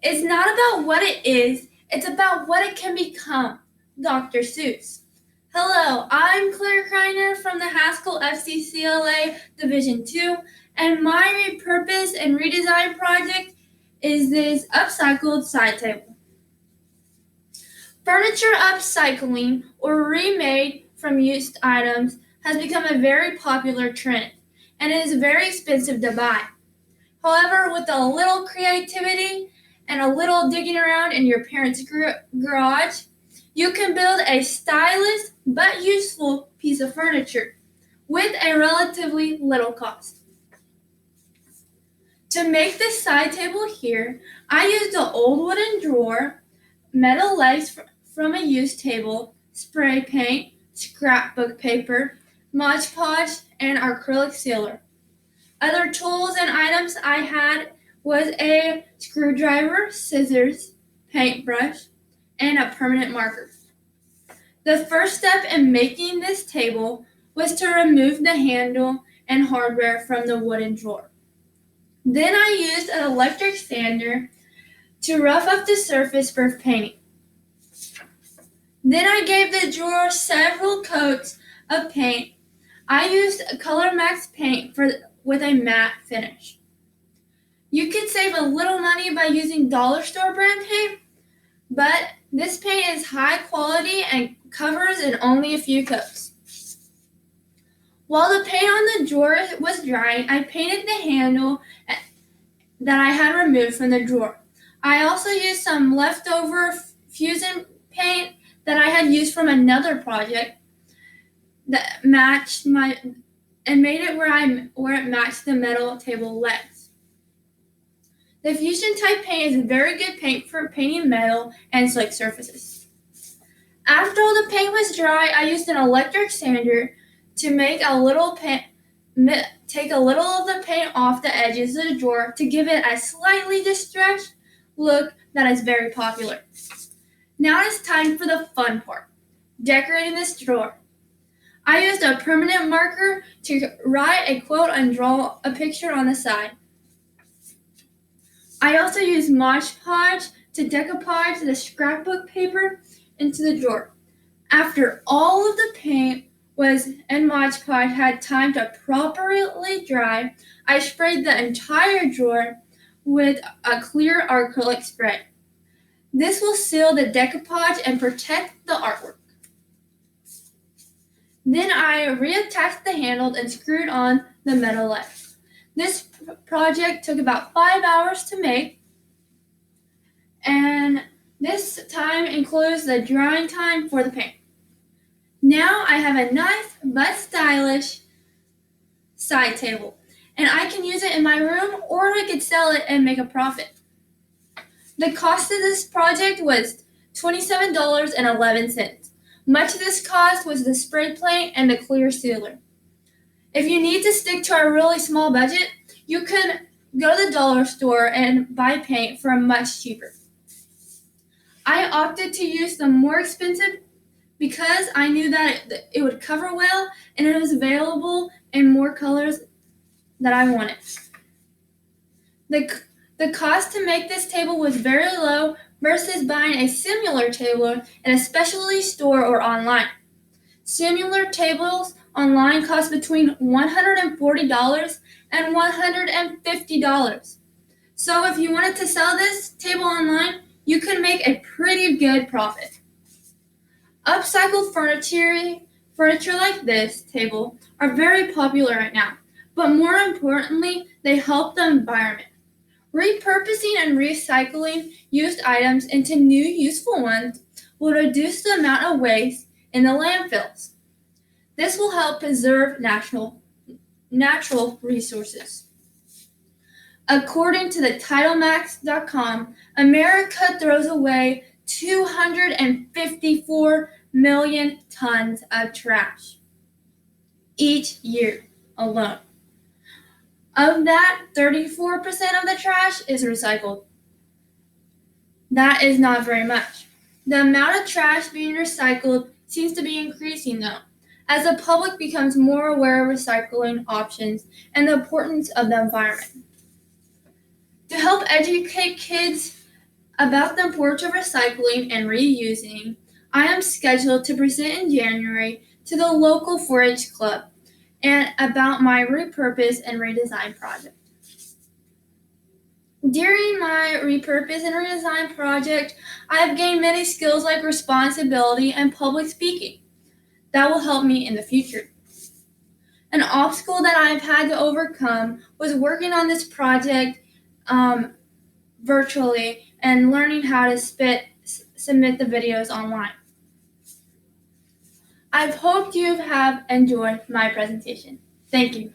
It's not about what it is, it's about what it can become. Dr. Seuss. Hello, I'm Claire Criner from the Haskell FCCLA Division 2, and my Repurpose and Redesign project is this upcycled side table. Furniture upcycling, or remade from used items, has become a very popular trend, and it is very expensive to buy. However, with a little creativity and a little digging around in your parents' garage, you can build a stylish but useful piece of furniture with a relatively little cost. To make this side table here, I used an old wooden drawer, metal legs from a used table, spray paint, scrapbook paper, Mod Podge, and acrylic sealer. Other tools and items I had was a screwdriver, scissors, paintbrush, and a permanent marker. The first step in making this table was to remove the handle and hardware from the wooden drawer. Then I used an electric sander to rough up the surface for painting. Then I gave the drawer several coats of paint. I used Color Max paint with a matte finish. You could save a little money by using dollar store brand paint, but this paint is high quality and covers in only a few coats. While the paint on the drawer was drying, I painted the handle that I had removed from the drawer. I also used some leftover fusion paint that I had used from another project that matched and made it where it matched the metal table legs. The fusion type paint is a very good paint for painting metal and slick surfaces. After all the paint was dry, I used an electric sander to take a little of the paint off the edges of the drawer to give it a slightly distressed look that is very popular. Now it's time for the fun part, decorating this drawer. I used a permanent marker to write a quote and draw a picture on the side. I also used Mod Podge to decoupage the scrapbook paper into the drawer. After all of the paint and Mod Podge had time to properly dry, I sprayed the entire drawer with a clear acrylic spray. This will seal the decoupage and protect the artwork. Then I reattached the handle and screwed on the metal legs. This project took about 5 hours to make, and this time includes the drying time for the paint. Now I have a nice but stylish side table, and I can use it in my room or I could sell it and make a profit. The cost of this project was $27.11. Much of this cost was the spray paint and the clear sealer. If you need to stick to a really small budget, you can go to the dollar store and buy paint for much cheaper. I opted to use the more expensive because I knew that it would cover well and it was available in more colors that I wanted. The cost to make this table was very low versus buying a similar table in a specialty store or online. Similar tables online cost between $140 and $150. So if you wanted to sell this table online, you could make a pretty good profit. Upcycled furniture like this table are very popular right now, but more importantly, they help the environment. Repurposing and recycling used items into new useful ones will reduce the amount of waste in the landfills. This will help preserve natural resources. According to the TitleMax.com, America throws away 254 million tons of trash each year alone. Of that, 34% of the trash is recycled. That is not very much. The amount of trash being recycled seems to be increasing though, as the public becomes more aware of recycling options and the importance of the environment. To help educate kids About the importance of recycling and reusing, I am scheduled to present in January to the local 4-H club and about my Repurpose and Redesign project. During my Repurpose and Redesign project, I have gained many skills like responsibility and public speaking that will help me in the future. An obstacle that I've had to overcome was working on this project virtually and learning how to submit the videos online. I've hoped you have enjoyed my presentation. Thank you.